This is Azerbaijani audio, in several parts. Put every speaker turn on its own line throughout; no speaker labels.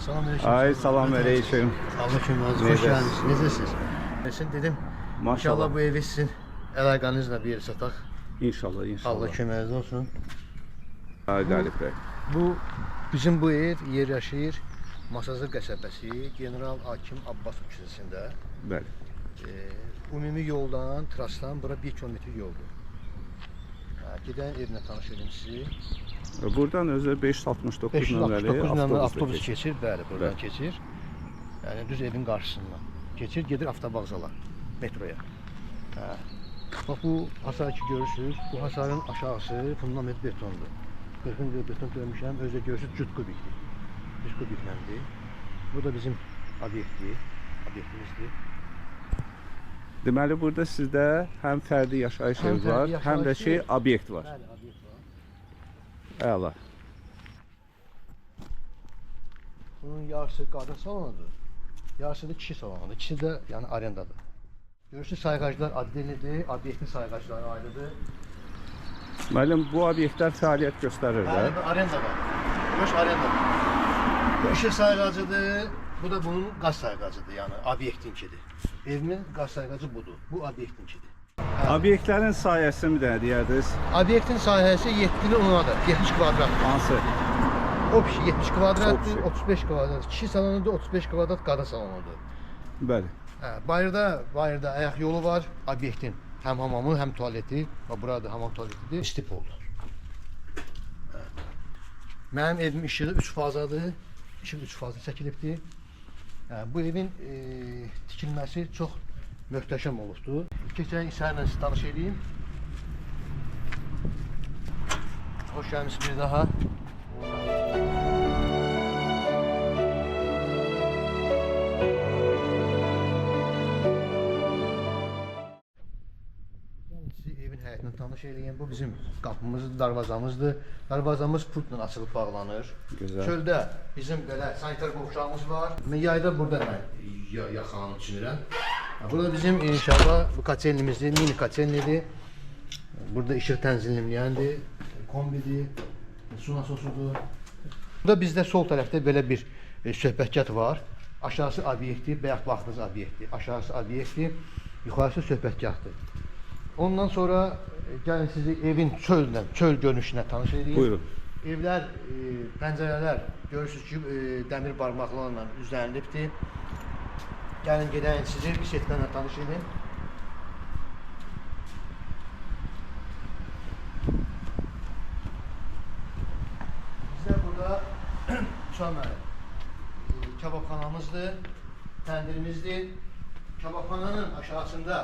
Selamünaleyküm.
Ay selamünaleyküm.
Aleyküm. Hoş
Necəsiz?
geldiniz. Necəsiz? Nesin dedim.
Maşallah.
İnşallah bu evi sizin əlaqənizlə bir yere sataq.
İnşallah, inşallah.
Allah köməyiniz olsun.
Ay Qalib bəy.
Bizim bu ev yerləşir Masazır qəsəbəsi, General Hakim Abbasov küçəsində.
Bəli.
Ümumi yoldan, trasdan bura 1 kilometr yoldur. Gedən evlə tanış edim sizi.
Buradan özü 569 nömrəli
avtobus keçir, bəli, buradan keçir. Yəni düz evin qarşısından keçir, gedir avtovağzala, metroya. Bax bu hasar ki görürsünüz, bu hasarın aşağısı fundament betondur. 40 beton dövmüşəm, özü görürsünüz cüt kubikdir. 100 kubikləndir. Bu da bizim obyektimizdir.
Deməli burada sizdə həm fərdi yaşayış evi var, həm də obyekt var.
Bəli, obyekt var.
Əla.
Bunun yarısı qadın salonudur, yarısı da kişi salonudur. İkisi də yəni arendadır. Görürsünüz sayğaclar adlidir, obyektin sayğacları ayrıdır.
Müəllim, bu obyektlər fəaliyyət göstərir də.
Bəli, arenda var. Görüş arendadır. Bu işə sayğacıdır, bu da bunun qaz sayğacıdır, yəni obyektinkidir. Evimin qaz sayğacı budur, bu obyektinkidir.
Obyektlərin sayəsi mi də deyərdiniz?
Obyektin sahəsi 7'nin 10'adır, 70 kvadrat.
Hansı?
Opşi 70 kvadratdır,
Opşi.
35 kvadrat. Kişi salonudur, 35 kvadrat qadın salonudur.
Bəli.
Bayırda ayaq yolu var, obyektin. Həm hamamı, həm tualeti. Bax, burada hamam tualetidir. İstip oldu. Mənim evim işığı 3 fazadır. İşıq 3 fazı çəkilibdir. Bu evin tikilməsi çox möhtəşəm olubdur. Keçən İsa'yla sizi tanış edeyim. Hoş gəlmişsiniz bir daha. Sizi evin həyətini tanış edeyim. Bu bizim qapımızdır, darvazamızdır. Darvazamız pultla açılıb bağlanır.
Gözəl.
Çöldə bizim belə sanitar qovşağımız var. Yayda burada mən yaxanı düşünürəm. Burada bizim inşallah bu kotellimizdir, mini kotellidir. Burada işıq tənzimləyəndir, kombidir, su nasosudur. Burada bizdə sol tərəfdə belə bir söhbətgah var. Aşağısı obyektiv, bayaq baxdığınız obyektiv. Aşağısı obyektiv, yuxarısı söhbətgahdır. Ondan sonra gəlin sizi evin çöl görünüşünə tanış edeyim.
Buyurun.
Evlər, pəncərələr görürsünüz ki, dəmir barmaqlarla üzlənilibdir. Gəlin gedəyin sizi bir setlərlə tanış edin. Bizdə burada kebabxanamızdır, təndirimizdir. Kebabxananın aşağısında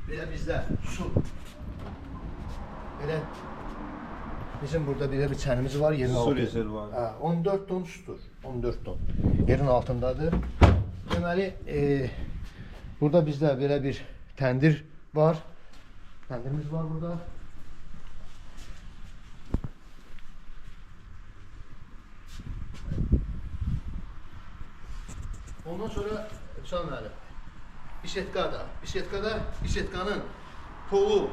belə bizdə su. Belə bizim burada belə bir çənimiz var, yerin altında.
Su rezervuarı.
14 ton sudur, 14 ton. Yerin altındadır. Deməli, burada bizdə belə bir təndir var. Təndirimiz var burada. Ondan sonra Hüsam müəllim, bisetkanın polu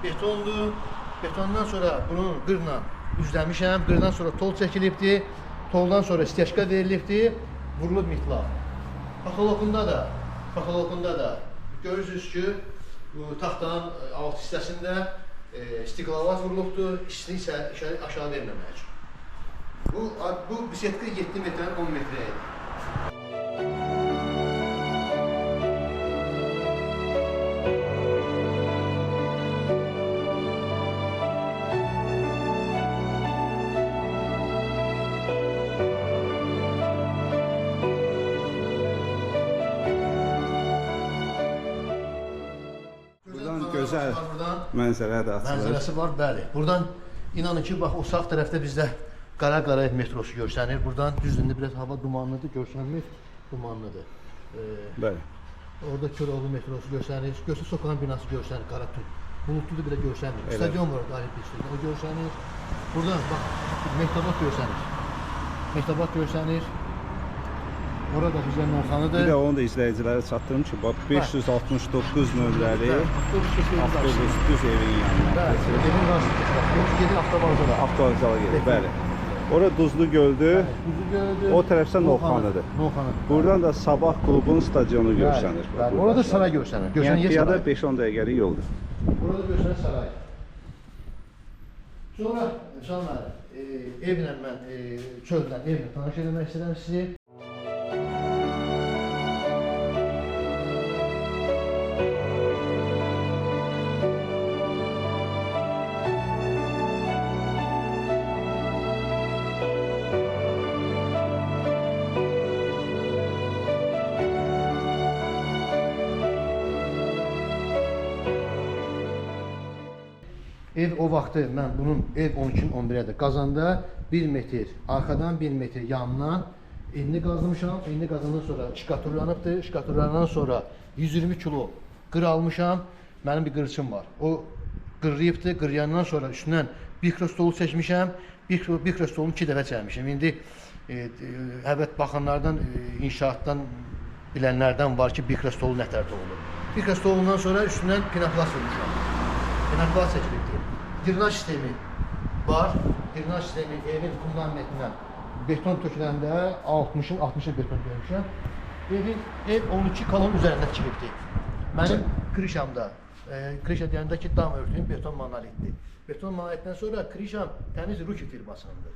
betondur. Betondan sonra bunun qırla üzləmişəm. Qırdan sonra tol çəkilibdir. Toldan sonra steşka verilibdir. Vurulub mitla. Patologunda da görürsünüz ki, bu taxtanın alt hissəsində stiklavat vurulubdur. İşini isə aşağı verməmək üçün. Bu bisetka 7 metrdən 10 metrəyə edir.
Gözəl mənzərə də açılır.
Mənzərəsi var, bəli. Buradan inanın ki, bax o sağ tərəfdə bizdə Qara metrosu görsənir. Buradan düzdür, biraz hava dumanlıdır, görsənmir, dumanlıdır.
Bəli.
Orada Köroğlu metrosu görsənir. Görsün Sokanın binası görsənir, Qaratun. Bulutlu da belə görsənir. Stadion var orada, o görsənir. Buradan bax, Mehtabat görsənir. Orada bizə meyxanadır.
Bir də onu da izləyicilərə çatdırım ki, bax 569 nömrəli avtobus düz evin yanına.
Bəli, evin qarşısında. Gedir avtovağzala.
Avtovağzala gedir, bəli. Ora Duzlu göldür.
Kuzu gördü.
O tərəfdə Novxanıdır.
Novxanı.
Buradan da Sabah klubun stadionu görsənir.
Bəli, orada saray görsənir. Görsənir
Yəni piyada
saray.
5-10 dəqiqəlik yoldur.
Burada görsənir saray. Sonra evlə mən çöldən evlə tanış eləmək istəyirəm sizi. Ev o vaxtı mən bunun ev 12-11-də qazanda 1 metr arxadan 1 metr yandan enini qazmışam. Enini qazandan sonra şkaturlanıbdır. Şkaturlandan sonra 120 kilo qır almışam. Mənim bir qırçım var. O qırlayıbdır. Qıryandan sonra üstündən mikrostolu çəkmişəm. Mikrostolunu 2 dəfə çəkmişəm. İndi həbət baxanlardan, inşaatdan bilənlərdən var ki, mikrostolu nətərdə olur. Mikrostolundan sonra üstündən pinoplast vurmuşam. Pinoplast çəkilibdir. Drenaj sistemi var. Drenaj sistemi evin fundamentindən beton töküləndə 60'ın beton döymüşəm. Ev 12 kolon üzərində tikilibdir. Mənim krişamda, krişa deyəndə ki, dam örtüyüm beton monolitdir. Beton monolitdən sonra krişam təmiz Ruki firmasındır.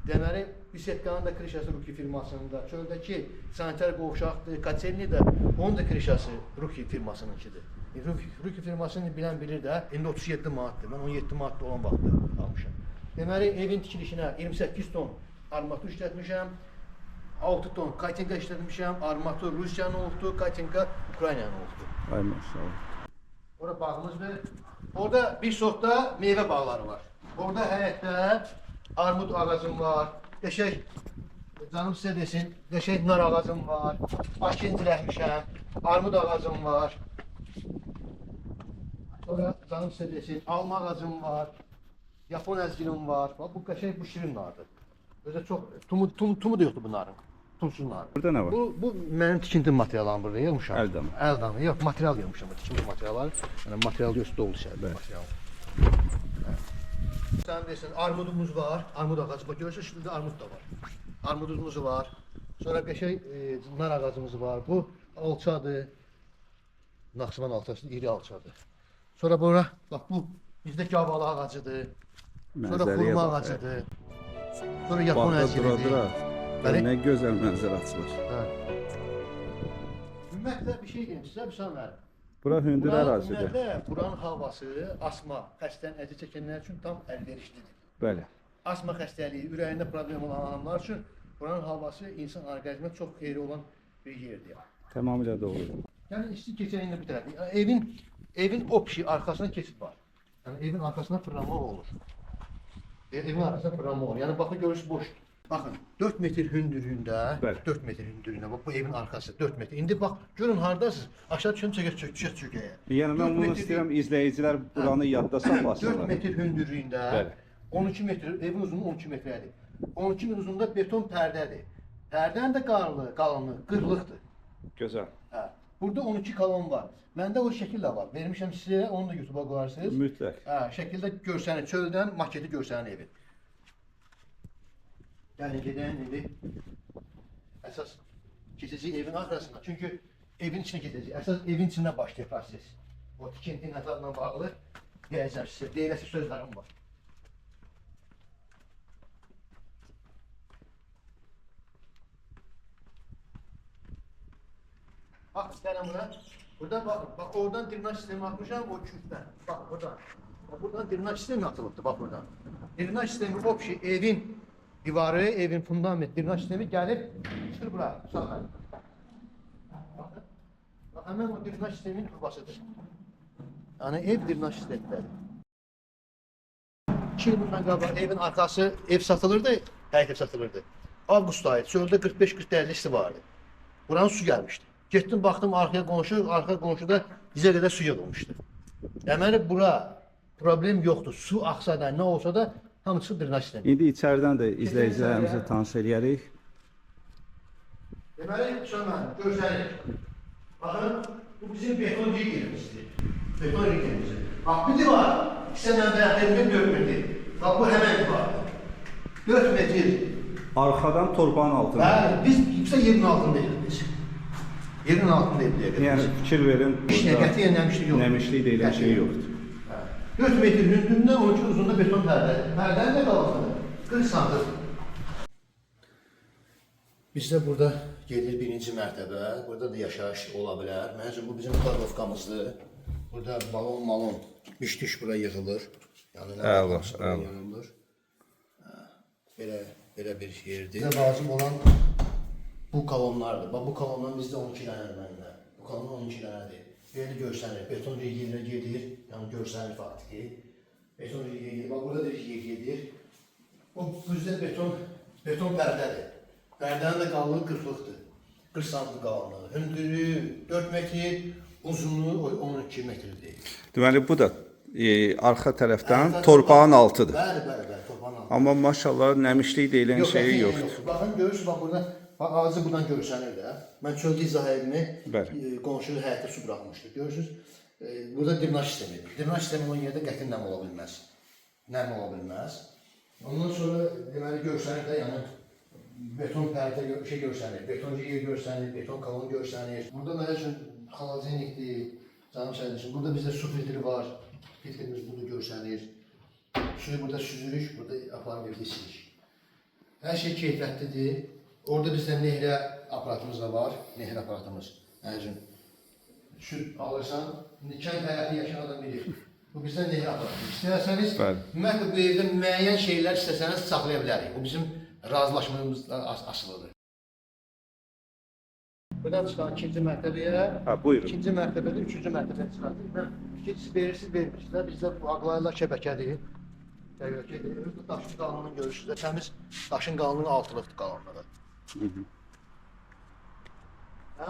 Deməli, Bisetkanın da krişası Ruki firmasında, çöldəki sanitar qovşaqdır, Kaçelni də, onun da krişası Ruki firmasınınkidir. Ruki firmasını bilən bilir də, indi 37 manatdır, mən 17 manatda olan vaxtda almışam. Deməli, evin tikilişinə 28 ton armatur işlətmişəm, 6 ton Katinka işlətmişəm, armatur Rusiyanın olubdur, Katinka Ukraynanın olubdur.
Ay maşallah.
Orada bağımızdır. Orada bir sortda meyvə bağları var. Orada həyətdə armud ağacım var, qəşəng, canım sizə desin, qəşəng nar ağacım var, aşkinciləkmişəm, armud ağacım var. Sonra canım sizə desin, alma ağacım var, Yapon əzgilim var. Bu qəşəng, bu şirin nardır. Özə çox, tumu da yoxdur bunların, tumsuz nardır.
Burada nə var?
Bu mənim tikinti materiallarım burada yığmışam.
Əl damı.
Əl damı, yox, material yığmışam, tikinti materialları. Yəni material yoxdur, dolu şeydir material. Sen bilirsin, armudumuz var, armud ağacı. Bak görürsün, şimdi armud da var. Armudumuz var. Sonra qəşəng nar ağacımız var. Bu alçadır. Naxçıvan alçası, iri alçadır. Sonra bura, bak bu bizdeki havalı ağacıdır. Sonra xurma ağacıdır. Sonra Yapon əzgilidir.
Nə gözəl mənzərə açılır.
Ümumiyyətlə bir şey deyim sizə, bir saniyə.
Bura hündür ərazidir.
Ümumiyyətlə buranın havası asma, xəstənin əziyyət çəkənlər üçün tam əlverişlidir.
Bəli.
Asma xəstəliyi, ürəyində problem olan adamlar üçün buranın havası insan orqanizminə çox xeyri olan bir yerdir.
Tamamilə doğru.
Yəni isti keçən indi bir tərəf. Evin opşi arxasına keçid var. Yəni evin arxasına fırlanma olur. Evin arxasına fırlanma olur. Yəni baxın görürsünüz boşdur. Baxın 4 metr hündürlüyündə, 4 metr hündürlüyündə bu evin arxası 4 metr. İndi bax görün hardasınız? Aşağı düşün çökəyə.
Yəni mən bunu istəyirəm izləyicilər buranı yadda saxlasınlar.
4 metr hündürlüyündə 12 metr evin uzunluğu 12 metrədir. 12 metr uzunluğunda beton pərdədir. Pərdənin də qalınlığı 40-lıqdır.
Gözəl.
Hə. Burada 12 kolon var. Məndə o şəkil də var. Vermişəm sizə, onu da YouTube-a qoyarsınız.
Mütləq.
Hə, şəkildə görsənir, çöldən maketi görsənir evin. Yəni gedəyən indi əsas keçəcək evin arxasında. Çünki evin içinə gedəcək. Əsas evin içində başlayır proses. O tikinti nəzarla bağlı deyəcəm sizə. Deyiləsi sözlərim var. Bax, gəlin bura. Burada baxın, bax oradan drenaj sistemi atmışam o küfdən. Bax buradan. Buradan drenaj sistemi atılıbdır, bax buradan. Drenaj sistemi opşi evin divarı, evin fundament drenaj sistemi gəlib çıxır bura, sağdan. Baxın. Bax həmin o drenaj sisteminin turbasıdır. Yəni ev drenaj sistemindədir. 2 il bundan qabaq evin arxası ev satılırdı, həyət ev satılırdı. Avqust ayı çöldə 45-40 dərəcə isti vardı. Buranın su gəlmişdi. Getdim baxdım arxa qonşuda dizə qədər su yığılmışdı. Deməli bura problem yoxdur. Su axsa da, nə olsa da hamısı drenaj sistemi.
İndi içəridən də izləyicilərimizi tanış eləyərik.
Deməli, görsənik. Baxın, bu bizim beton yerimizdir. Beton yerimizdir. Bax, bir divar, istənən bəyətlərimdə görmürdür. Bax, bu həmən divardır. 4 metr.
Arxadan torpağın altında.
Bəli, biz yüksək yerin altındayıq biz. Yerin altındayıq deyə görə.
Yəni fikir verin.
Qətiyyən nəmişlik yoxdur.
Nəmişlik deyilən şey yoxdur.
4 metr hündürlüyündə 12 uzunluğunda beton pərdədir. Pərdənin də qalınlığı 40 sm. Biz də burada gedir birinci mərtəbə. Burada da yaşayış ola bilər. Mənim üçün bu bizim kladovkamızdır. Burada balon, miş-tiş bura yığılır. Yəni
Əla.
yığılır. Belə bir yerdir. Bizə lazım olan bu kolonlardır. Bax bu kolondan bizdə 12 dənədir məndə. Bu kolon 12 dənədir. Belə görsənir. Beton rigiyə gedir. Yəni görsənir faktiki. Beton rigiyə gedir. Bax burada da rigiyə gedir. Bu bizdə beton pərdədir. Pərdənin də qalınlığı 40-lıqdır. 40 sm qalınlığı. Hündürlüyü 4 metr, uzunluğu 12 metrdir.
Deməli bu da arxa tərəfdən torpağın altıdır.
Bəli, torpağın altı.
Amma maşallah nəmişlik deyilən şey yoxdur.
Baxın görürsünüz, bax burada ağacı buradan görsənir də. Mən çöldə izah edimi qonşu həyətə su buraxmışdı. Görürsünüz, burada drenaj sistemidir. Drenaj sistemi olan yerdə qəti nəm ola bilməz. Nəm ola bilməz. Ondan sonra deməli görsənir də, yəni beton pərdə şey görsənir, beton yer görsənir, beton kolon görsənir. Burada mənim üçün xaladenikdir, canım səhərləşim. Burada bizdə su filtri var. Filtrimiz bunu görsənir. Suyu burada süzürük, burada aparım evdə isirik. Hər şey keyfiyyətlidir. Orada bizdə nehrə aparatımız da var, nehrə aparatımız. Mənim süt alırsan, kənd həyatı yaşayan adam bilir. Bu bizdən nehrə aparatı. İstəyərsəniz, ümumiyyətlə bu evdə müəyyən şeylər istəsəniz saxlaya bilərik. Bu bizim razılaşmamızdan asılıdır. Buradan çıxan ikinci mərtəbəyə, ikinci mərtəbədə, üçüncü mərtəbəyə çıxardır. İkincisi verirsiniz, vermirsiniz. Bizdə bu ağlayla şəbəkədir. Daşın qalınlığını görürsünüz. Təmiz daşın qalınlığı 6-lıqdır qalınlığı.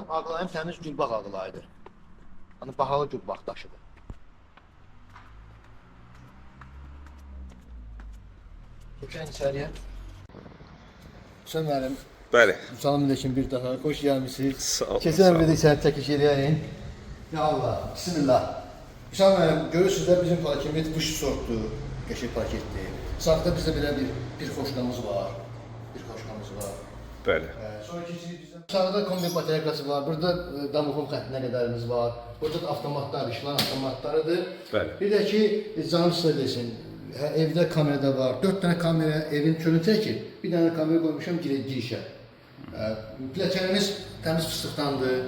Ağlayım təmiz gülbaq ağlayıdır. Yəni bahalı gülbaq daşıdır. Keçən içəriyə. Hüseyin müəllim.
Bəli.
Salam aleyküm bir daha. Xoş gəlmisiniz.
Sağ olun.
Keçən bir də içəri çəkiş eləyəyin. Ya Allah, bismillah. Hüseyin müəllim, görürsünüz də bizim parkemiz bu sortdur. Qəşəng parketdir. Sağda bizdə belə bir xoşqamız var.
Bəli.
Sonra keçirik bizdə. Sağda kombi bateryası var. Burada damoxon xəttinə qədərimiz var. Burada da avtomatlar, işlən avtomatlarıdır.
Bəli.
Bir də ki, canım sizə desin. Evdə kamerada var. 4 dənə kamera evin çölünü çəkir. Bir dənə kamera qoymuşam girişə. Pilləkənimiz təmiz fıstıqdandır.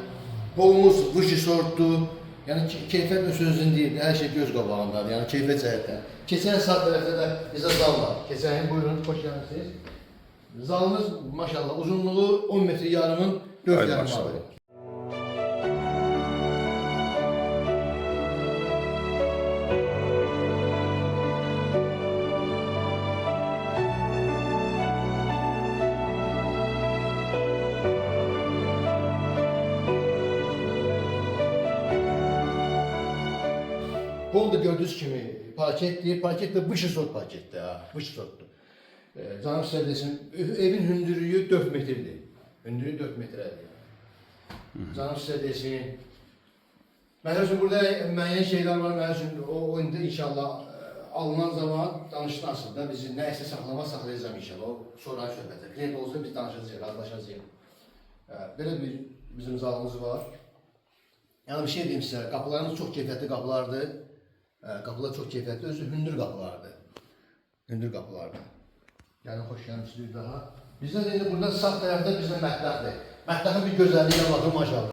Bolumuz Vuji sortdur. Yəni keyfiyyət öz sözünü deyir. Hər şey göz qabağındadır. Yəni keyfiyyət cəhətdən. Keçən sağ tərəfdə də bizə zal var. Keçən buyurun, xoş gəlmisiniz. Zalımız maşallah uzunluğu 10 metr yarımın 4 yarımadır. Bol da gördüğünüz kimi parketdir. Parket de Vuji sort parketdir. Vuji sortdur. Canım sizə desin, evin hündürlüyü 4 metrdir. Hündürlüyü 4 metrədir. Canım sizə desin. Mənim üçün burada müəyyən şeylər var. Mənim üçün o indi inşallah alınan zaman danışılansın da bizi nəyəsə saxlayacağım inşallah. O sonraki söhbətdə. Klient olsa biz danışacağıq, razılaşacağıq. Belə bir bizim zalımız var. Yəni bir şey deyim sizə, qapılarımız çox keyfiyyətli qapılardır. Qapılar çox keyfiyyətli, özü hündür qapılardır. Hündür qapılardır. Yəni xoş gəlmişsiniz bir daha. Bizdə də indi burada sağ tərəfdə bizdə mətbəxdir. Mətbəxin bir gözəlliyi də var, maşallah.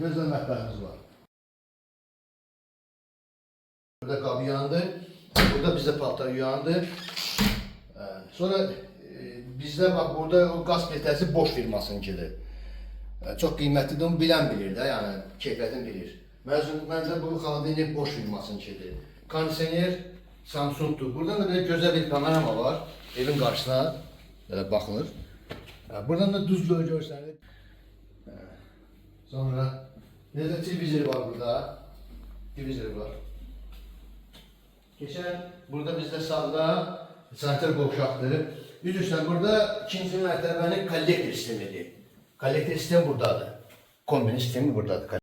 Gözəl mətbəximiz var. Burada qab yuyandı, burada bizdə paltar yuyandı. Sonra bizdə bax burada o qaz plitəsi Bosch firmasınınkidir. Çox qiymətlidir, onu bilən bilir də, yəni keyfiyyətini bilir. Məncə bu xaladenik Bosch firmasınınkidir. Kondisioner Samsungdur. Buradan da belə gözəl bir panorama var, evin qarşısına baxılır. Buradan da düzlüğü görsənir. Sonra necə televizor var burada, televizor var. Keçən burada bizdə sağda sanitar qovşaqdır. Üzrsən, burada ikinci mərtəbənin kollektor sistemidir. Kollektor sistemi buradadır. Kombine sistemi buradadır.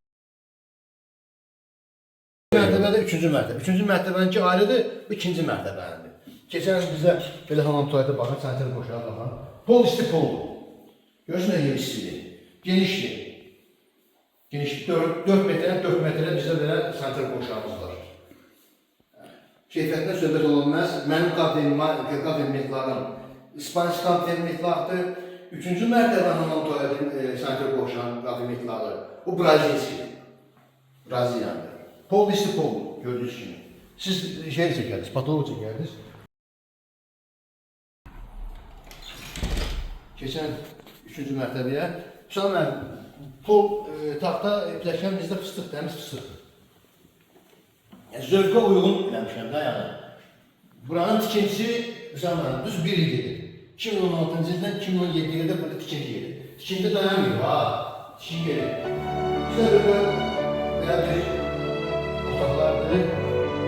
Mərtəbədə üçüncü mərtəbə. Üçüncü mərtəbəninki ayrıdır, bu ikinci mərtəbənindir. Keçən bizə belə hamam tuvalete baxın, sanitar qovşağa baxın. Pol isti poldur. Görürsün nə yer istidir. Genişdir. Genişlik 4 metrdən 4 metrə bizdə belə sanitar qovşağımız var. Keyfiyyətindən söhbət olunmaz. Mənim kabinetlərim İspaniş kabinetlərdir. Üçüncü mərtəbə hamam tuvaletin sanitar qovşağının kabinetləri. O Braziliyasidir. Braziliyandır. Pol isti poldur, gördüyünüz kimi. Siz şey çəkərdiniz, patoloq çəkərdiniz. Keçən üçüncü mərtəbəyə. Sonra pol taxta pləkan bizdə fıstıq, təmiz fıstıqdır. Yəni, zövqə uyğun eləmişəm də yəni. Buranın tikintisi düz bir il gedir. 2016-cı ildən 2017-yə də burada tikinti gedir. Tikinti dayanmıyor, ha. Tikinti gedir. İşte böyle bir otaqlardır.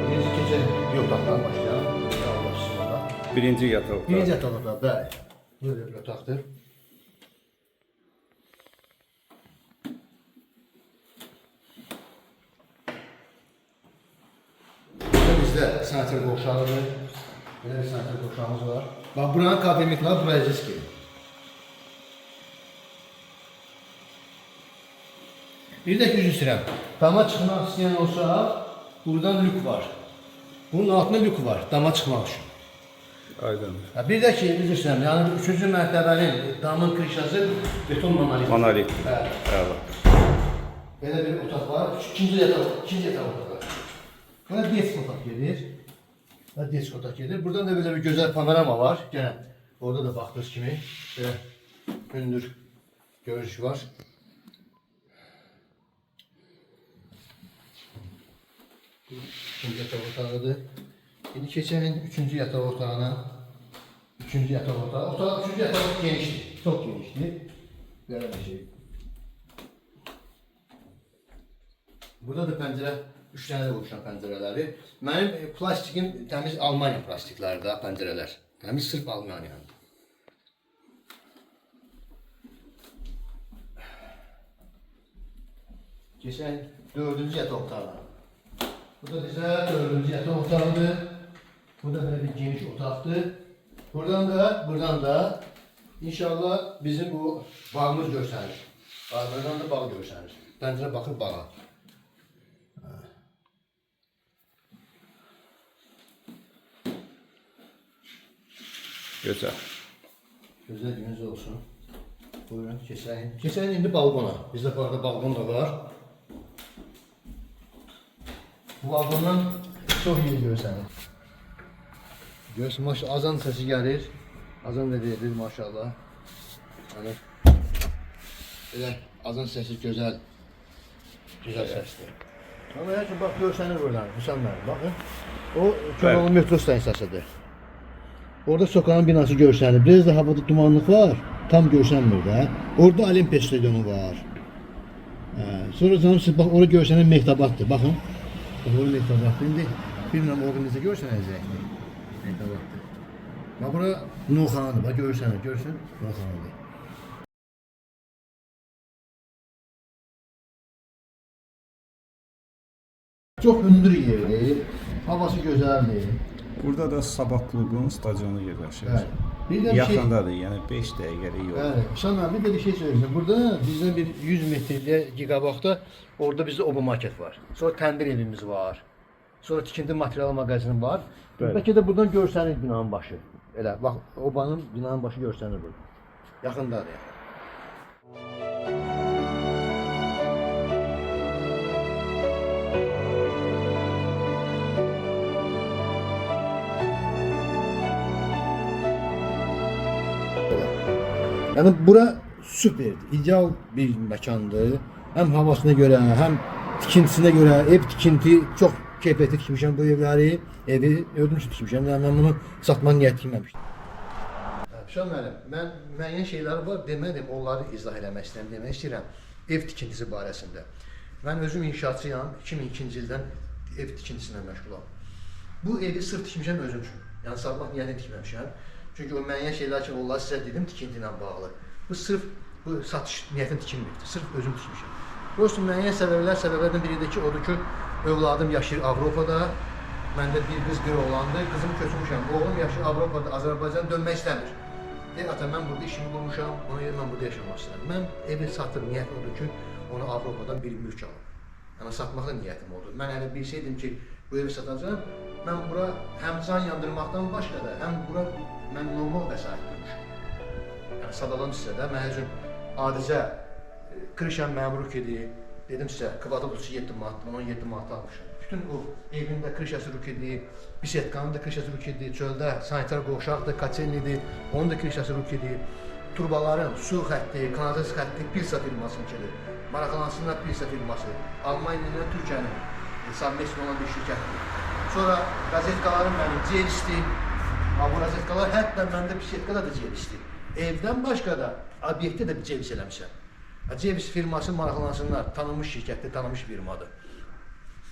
Birinci keçən bir otaqdan başlayalım.
Birinci yataq otağı.
Birinci yataq otağı, bəli. Böyle bir otaqdır. Bizdə sanitar qovşağıdır. Belə bir sanitar qovşağımız var. Bax, buranın kabinetləri buraya gedir. Bir də ki, üzr istəyirəm. Dama çıxmaq istəyən olsa, buradan lük var. Bunun altında lük var, dama çıxmaq üçün.
Aydın.
Bir də ki, üzr istəyirəm, yəni üçüncü mərtəbənin damın krişası beton monolit.
Monolit.
Bəli. Belə bir otaq var, ikinci yataq otağı. Buna desk otaq gedir. Desk otaq gedir. Buradan da belə bir gözəl panorama var. Gene orada da baxdığınız kimi belə hündür görüş var. İkinci yataq otağıdır. Şimdi keçelim üçüncü yataq otağına. Üçüncü yataq otağı. Üçüncü yataq otağı genişdir. Çok genişdir. Böyle bir şey. Burada da pəncərə, 3 dənə də qovşan pəncərələri. Mənim plastikim təmiz Almanya plastikləri da pəncərələr. Təmiz sırf Almaniyandır. Keçən 4-cü yataq otağına. Bu da bizə 4-cü yataq otağıdır. Bu da belə bir geniş otaqdır. Buradan da inşallah bizim bu bağımız görsənir. Buradan da bağ görsənir. Pəncərə baxır bağa.
Gözəl.
Gözəl gününüz olsun. Buyurun, keçəyin. Keçəyin indi balkona. Bizdə bu arada balkon da var. Bu balkondan çox iyi görsənir. Görürsün, maşallah, azan səsi gəlir. Azan da verilir, maşallah. Yəni, belə azan səsi gözəl səsdir. Amma yəni, bax, görsənir buradan, Hüsam mənim, baxın. O, Köroğlu metro stansiyasıdır. Orada sokağın binası görsənir. Biraz da havada dumanlıq var, tam görsənmir də. Orada Olimpiya stadionu var. Sonra canım siz, bax, orada görsənir Mehtabatdır, baxın. Orada Mehtabatdır. İndi bilmirəm, orada necə görsənəcəkdir. Mehtabatdır. Bax, bura Nuxanadır, bax, görsənir, görsün, Nuxanadır. Çox hündür yerdir, havası gözəldir.
Burada da Sabah klubunun stadionu yerləşir.
Bəli.
Yaxındadır, yəni 5 dəqiqəlik yol.
Bəli. Şahan bir də bir şey söyləyəcəm. Burada bizdən bir 100 metrlik qabaqda orada bizdə oba market var. Sonra təndir evimiz var. Sonra tikinti material mağazini var. Bəlkə də buradan görsənir binanın başı. Elə bax, obanın binanın başı görsənir burada. Yaxındadır. Yəni bura süperdir, ideal bir məkandır. Həm havasına görə, həm tikintisinə görə, ev tikinti çox keyfiyyətli tikmişəm bu evləri, evi ödüm üçün tikmişəm. Yəni mən bunu satmaq niyyəti etməmişdim. Şah müəllim, mən müəyyən şeylər var, demədim, onları izah eləmək istəyirəm, demək istəyirəm ev tikintisi barəsində. Mən özüm inşaatçıyam, 2002-ci ildən ev tikintisindən məşğulam. Bu evi sırf tikmişəm özüm üçün. Yəni satmaq niyyətini tikməmişəm. Çünki o müəyyən şeylər ki, onları sizə dedim tikinti ilə bağlı. Bu sırf bu satış niyyətini tikilmirdi. Sırf özüm tikmişəm. Prosta müəyyən səbəblərdən biri də ki, odur ki, övladım yaşayır Avropada. Məndə bir qız bir oğlandı. Qızımı köçürmüşəm. Oğlum yaşayır Avropada, Azərbaycan dönmək istəmir. Ata, mən burada işimi qurmuşam, ona görə mən burada yaşamaq istəyirəm. Mən evi satır, niyyət odur ki, onu Avropadan bir mülk alım. Yəni satmaq da niyyətim oldu. Mən hələ bilsəydim ki, bu evi satacağım, mən bura həm can yandırmaqdan başqa da, həm bura mən normal vəsait qoymuşam. Yəni sadalan sizə də, mən üçün adicə Krişan məmur idi. Dedim sizə, kvadrat 7 manatdan 17 manat almışam. Bütün o evində krişası rükedi, bisetkanın da krişası rükedi, çöldə sanitar qovşaqdır, kaçenlidir, onun da krişası rükedi. Turbaların su xətti, kanalizasiya xətti Pilsa firmasının kedi. Maraqlansınlar Pilsa firması. Almaniya ilə Türkiyənin savmesli olan bir şirkətdir. Sonra qazetkalarım mənim celisti. Bu qazetkalar hətta məndə bisetkada da celisti. Evdən başqa da obyektdə də celis eləmişəm. Cevis firması maraqlansınlar, tanınmış şirkətdir, tanınmış firmadır.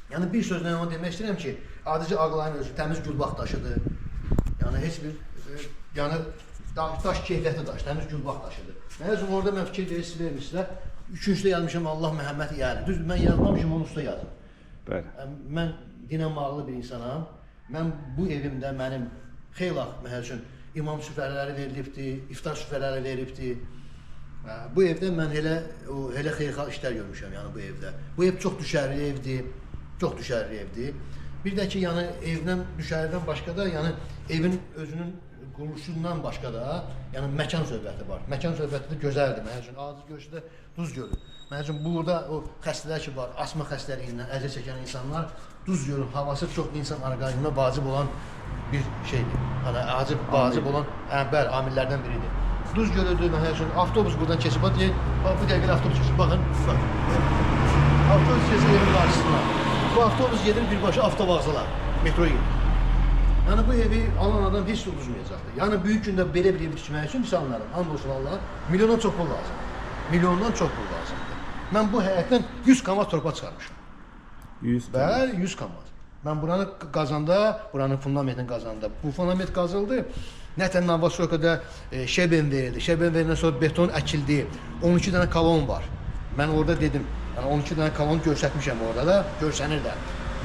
Yəni bir sözlə onu demək istəyirəm ki, adicə Ağlayın özü təmiz gülbaq daşıdır. Yəni heç bir daş keyfiyyətli daş, təmiz gülbaq daşıdır. Mən orada mən fikir vermişsizlər. Üçüncüdə yazmışam Allah Məhəmməd yəni. Düz mən yazmamışam, onu usta yazım.
Bəli.
Mən dinə bağlı bir insanam. Mən bu evimdə mənim xeyli məsəl üçün imam süfrələri verilibdi, iftar süfrələri verilibdi. Bu evdə mən elə xeyirxah işlər görmüşəm yəni bu evdə. Bu ev çox düşərli evdir. Çox düşərli evdir. Bir də ki, yəni evdən düşərlidən başqa da, yəni evin özünün quruluşundan başqa da, yəni məkan söhbəti var. Məkan söhbəti də gözəldir. Məsəl üçün Aziz Gölüdə Duz Gölü. Məsəl üçün burada o xəstələr ki var, asma xəstəliyindən əziyyət çəkən insanlar Duz Gölü havası çox insan orqanizminə vacib olan bir şeydir. Yəni vacib olan bəli amillərdən biridir. Duz Gölüdür, məsəl üçün avtobus buradan keçib, bax bu dəqiqə avtobus keçib, baxın. Avtobus keçib evin qarşısına. Bu avtobus gedir birbaşa avtovağzalar, metro gedir. Yəni bu evi alan adam heç də uduzmayacaqdır. Yəni büyük gündə belə bir evi tikmək üçün insanların, and olsun Allah, milyondan çox pul lazımdır. Milyondan çox pul lazımdır. Mən bu həyətdən 100 kamaz torpaq çıxarmışam.
100 kamaz?
Bəli, 100 kamaz. Mən buranı qazanda, buranın fundamentini qazanda, bu fundament qazıldı. Nətən Navasokada şeben verildi. Şeben veriləndən sonra beton əkildi. 12 dənə kolon var. Mən orada dedim, yəni 12 dənə kolon göstərmişəm orada da, görsənir də.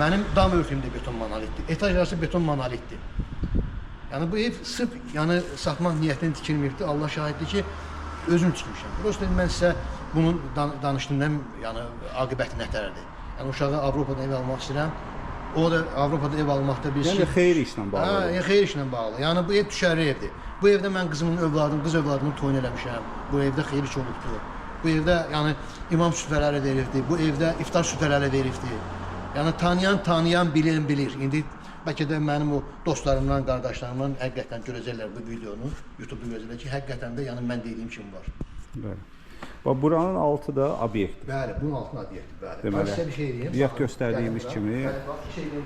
Mənim dam örtüyüm də beton monolitdir. Etaj arası beton monolitdir. Yəni bu ev sırf yəni satmaq niyyətini tikilməyibdi. Allah şahiddir ki, özüm tikmişəm. Prosta mən sizə bunun danışdığımdan yəni aqibəti nətərdir. Yəni uşağı Avropada ev almaq istəyirəm. O da Avropada ev almaqda bir
yəni xeyir işlə bağlı.
Hə, xeyir işlə bağlı. Yəni bu ev düşərli evdir. Bu evdə mən qızımın övladını, qız övladımın toyunu eləmişəm. Bu evdə xeyir iş olubdu. Bu evdə yəni imam süfrələri verilibdi. Bu evdə iftar süfrələri verilibdi. Yəni tanıyan bilir. İndi bəlkə də mənim o dostlarımdan, qardaşlarımdan həqiqətən görəcəklər bu videonu, YouTube-da görəcəklər ki, həqiqətən də yəni mən dediyim kimi var.
Bəli. Bax buranın altı da obyektdir.
Bəli, bunun altında obyektdir, bəli.
Deməli,
sizə bir şey deyim.
Yax göstərdiyimiz kimi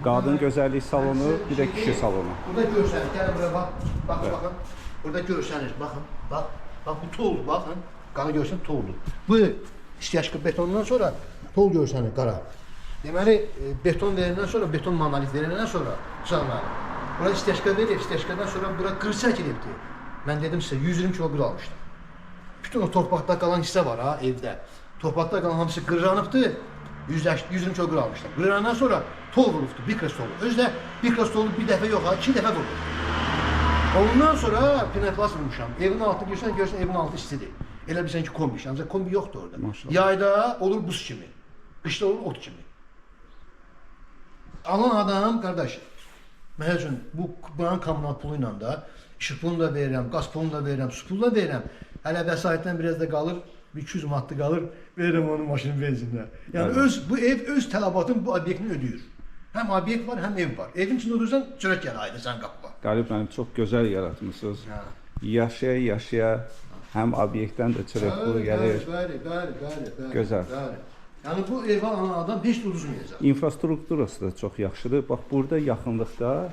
qadın gözəllik salonu, bir də kişi salonu.
Burada görsənir, gəlin bura baxın. Burada görsənir, baxın. Bax bu toldur, baxın. Qara görsən toldur. Bu istiyəşqı betondan sonra tol görsənir, qara. Deməli, beton veriləndən sonra, beton monolit veriləndən sonra uşaqlar, bura istiyəşqə verir, istiyəşqədən sonra bura qır çəkilibdir. Mən dedim sizə, 120 kilo almışdım. Bütün o torpaqda qalan hissə var ha, evdə. Torpaqda qalan hamısı qırranıbdır, 120 kilo almışdım. Qırrandan sonra tol vurubdur, bikres tolu. Özü də bikres tolu bir dəfə yox ha, 2 dəfə vurur. Ondan sonra pinoplast vurmuşam. Evin altı görsən evin altı istidir. Elə bilsən ki, kombi, ancaq kombi yoxdur orada.
Maşallah.
Yayda olur buz kimi, qışda olur ot kimi. Alan adam, qardaş, məsəl üçün, buranın kommunal pulu ilə də, işıq pulunu da verirəm, qaz pulunu da verirəm, su pulunu da verirəm. Hələ vəsaitdən biraz da qalır, 200 manatlı qalır, verirəm onun maşının benzinlə. Yəni bu ev öz tələbatın bu obyektini ödəyir. Həm obyekt var, həm ev var. Evin içində oturursan, çörək gəlir ayda, sən qapı var.
Qalib mənim çox gözəl yaratmışsınız. Yaşaya, həm obyektdən də çörək pulu gəlir.
Bəli.
Gözəl.
Yəni bu evə alan adam heç də uduzmayacaq.
İnfrastrukturası da çox yaxşıdır. Bax burada yaxınlıqda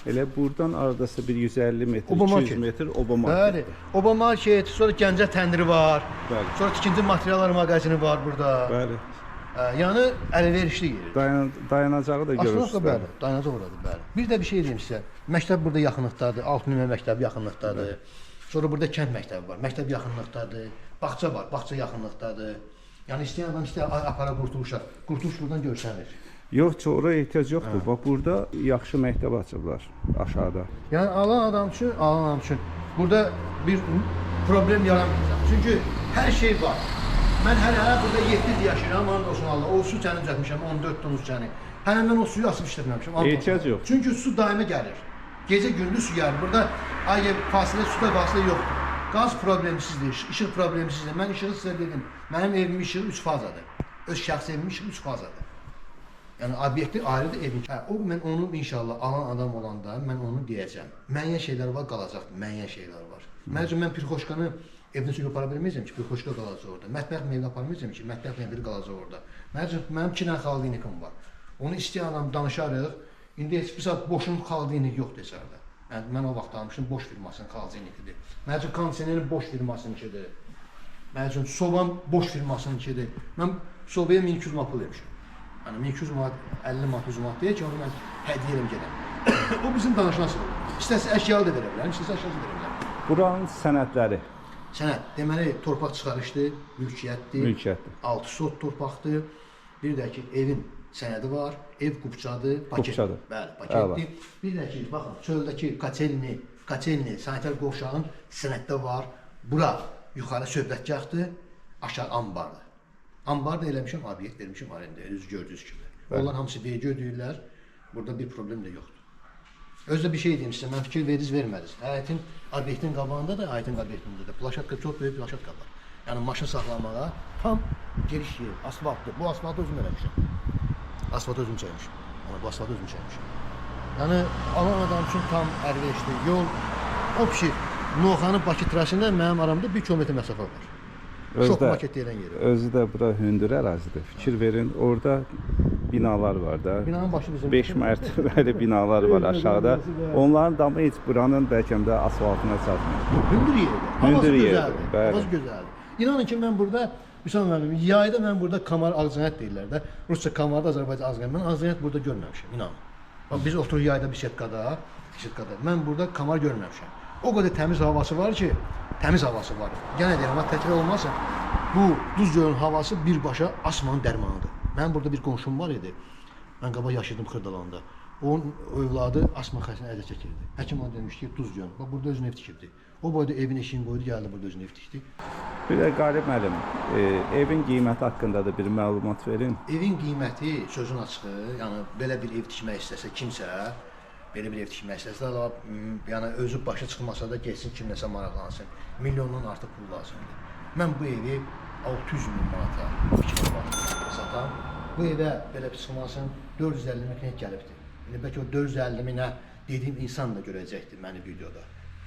elə buradan aradasa bir 150 metr, 200 metr Oba market.
Bəli. Oba market, sonra Gəncə təndiri var.
Bəli.
Sonra tikinti materiallar mağazini var burada.
Bəli.
Yəni əlverişli yerdir.
Dayanacağı da görürsünüz.
Aslında bəli, dayanacaq oradır, bəli. Bir də bir şey deyim sizə. Məktəb burada yaxınlıqdadır, 6 nömrə məktəbi yaxınlıqdadır. Sonra burada kənd məktəbi var, məktəb yaxınlıqdadır. Bağça var, bağça yaxınlıqdadır. Yəni istəyən adam istəyir apara Qurtuluşa. Qurtuluş buradan görsənir.
Yox, oraya ehtiyac yoxdur. Bax burada yaxşı məktəb açıblar aşağıda.
Yəni alan adam üçün burada bir problem yaranmayacaq. Çünki hər şey var. Mən hələ burada 7 il yaşayıram, and olsun Allah. O su cəni düzəltmişəm, 14 ton su cəni. Hələ mən o suyu asıb işlətməmişəm.
Ehtiyac yox.
Çünki su daimi gəlir. Gecə gündüz su gəlir. Burada fasilə, suda fasilə yoxdur. Qaz problemsizdir, işıq problemsizdir. Mən işığı sizə dedim. Mənim evimin işığı 3 fazadır. Öz şəxsi evimin işığı 3 fazadır. Yəni obyekti ayrıdır evin. Mən onu inşallah alan adam olanda mən onu deyəcəm. Müəyyən şeylər var, qalacaqdır. Müəyyən şeylər var. Məncə mən pirxoşkanı evdən çıxıb apara bilməyəcəm ki, pirxoşka qalacaq orada. Mətbəx meyvə aparmayacam ki, mətbəx meyvəli qalacaq orada. Mənim 2 dənə xaldionikim var. Onu istəyən adam danışarıq. İndi heç bir saat boşun xaldionik yoxdur içəridə. Yəni mən o vaxt almışdım boş firmasının xaldionikidir. Məncə kondisionerin boş firmasınınkidir. Məncə soban boş firmasınınkidir. Mən sobaya 1200 manat pul vermişəm. Yəni 1200 manat, 50 manat, 100 manat deyək ki, onu mən hədiyyə edim gedəm. O bizim danışmasıdır. İstəsə əşyalı da verə bilərəm, istəsə əşyalı da verə bilərəm.
Buranın sənədləri.
Sənəd, deməli torpaq çıxarışdır, mülkiyyətdir. 6 sot torpaqdır. Bir də ki, evin sənədi var, ev qubçadır, paketdir. Bəli, paketdir. Bir də ki, baxın, çöldəki kaçelni, sanitar qovşağın sənəddə var. Bura yuxarı söhbətgahdır, aşağı ambardır. Ambarda eləmişəm, obyekt vermişəm arendaya, düz gördüyünüz kimi. Onlar hamısı vergi ödəyirlər, burada bir problem də yoxdur. Özdə bir şey deyim sizə, mən fikir veriz vermədiniz. Həyətin obyektin qabağında da, həyətin obyektində də plaşatka, çox böyük plaşatka var. Yəni maşın saxlamağa tam giriş yeri, asfaltdır. Bu asfaltı özüm eləmişəm. Asfaltı özüm çəkmişəm. Yəni bu asfaltı özüm çəkmişəm. Yəni alan adam üçün tam əlverişli yol. O ki, Novxanın Bakı trasında mənim aramda 1 kilometr məsafə var. Çox maket deyilən yeri.
Özü də bura hündür ərazidir. Fikir verin, orada binalar var da.
Binanın başı bizim
5 mərtəbəli binalar var aşağıda. Onların damı heç buranın bəlkə də asfaltına çatmır.
Hündür yerdir.
Hündür
Havası
yerdir.
gözəldir. Havası gözəldir. İnanın ki, mən burada Hüseyin müəllim, yayda mən burada kamar ağzanət deyirlər də. Rusça kamarda Azərbaycan ağzanət. Mən ağzanət burada görməmişəm, inanın. Bax biz oturuq yayda bir şetkada. Mən burada kamar görməmişəm. O qədər təmiz havası var ki, təmiz havası var. Yenə deyirəm, təkrar olmazsa, bu Duz gölünün havası birbaşa asmanın dərmanıdır. Mənim burada bir qonşum var idi. Mən qabaq yaşadım Xırdalanda. Onun övladı asma xəstəsindən əziyyət çəkirdi. Həkim ona demişdi ki, Duz gölü. Bax burada özünü ev tikibdi. O boyda evin eşiyini qoydu, gəldi burada özünü ev tikdi.
Bir də Qalib müəllim, evin qiyməti haqqında da bir məlumat verin.
Evin qiyməti sözün açığı, yəni belə bir ev tikmək istəsə kimsə, belə bir ev tikmək istəsə, yəni özü başa çıxmasa da getsin kimləsə maraqlansın. Milyondan artıq pul lazımdır. Mən bu evi 600 min manata fikrim var satam. Bu evə belə bir çıxmasın 450 min gəlibdir. Yəni bəlkə o 450 minə dediyim insan da görəcəkdir məni videoda.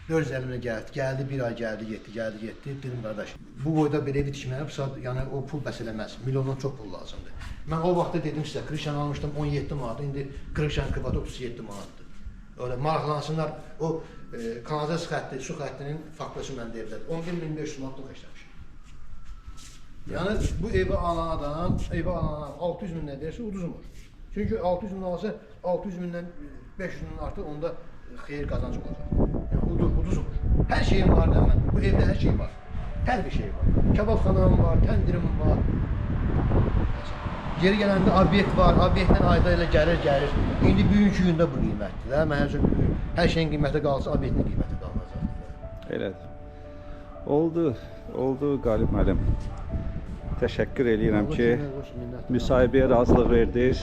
450 minə gəldi, bir ay gəldi, getdi. Dedim qardaş, bu boyda belə evi tikməyəm, yəni o pul bəs eləməz. Milyondan çox pul lazımdır. Mən o vaxtda dedim sizə, Krişan almışdım 17 manat, indi Krişan kıvatı 37 manatdır. Öyle maraqlansınlar, o kanalizasiya xətti, su xəttinin fakturası məndə evdədir. 11.500 manatlıq işləmişəm. Yəni bu evi alan adam 600 mindən versə uduzmur. Çünki 600 min alsa 600 mindən 500 min artıq onda xeyir qazancı olacaq. Yəni uduzmur. Hər şeyim var da mən. Bu evdə hər şey var. Hər bir şey var. Kebabxanam var, təndirim var. Geri gələndə obyekt var, obyektdən ayda ilə gəlir. İndi bugünkü gündə bu qiymətdir də. Mən hər şeyin qiyməti qalsa, obyektin qiyməti qalmayacaqdır.
Elədir. Oldu Qalib müəllim. Təşəkkür edirəm ki, müsahibəyə razılıq verdiniz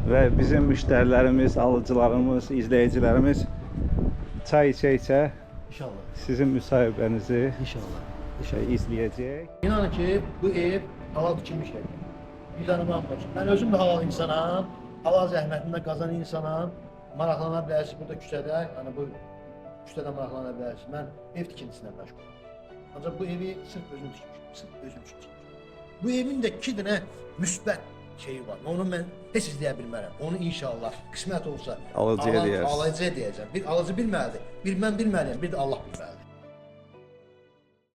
və bizim müştərilərimiz, alıcılarımız, izləyicilərimiz çay içə-içə sizin müsahibənizi izləyəcək.
İnanın ki, bu ev halal tikilmiş evdir. Bir dənə var. Mən özüm də halal insanam, halal zəhmətində qazan insanam. Maraqlana bilərsiniz burada küçədə, yəni bu küçədə maraqlana bilərsiniz. Mən ev tikintisinə məşğulum. Ancaq bu evi sırf özüm tikmişim, sırf özüm üçün tikmişim. Bu evin də 2 dənə müsbət şeyi var. Onu mən heç izləyə bilmərəm. Onu inşallah qismət olsa
alıcıya deyəcəm.
Bir alıcı bilməlidir. Bir mən bilməliyəm, bir də Allah bilməlidir.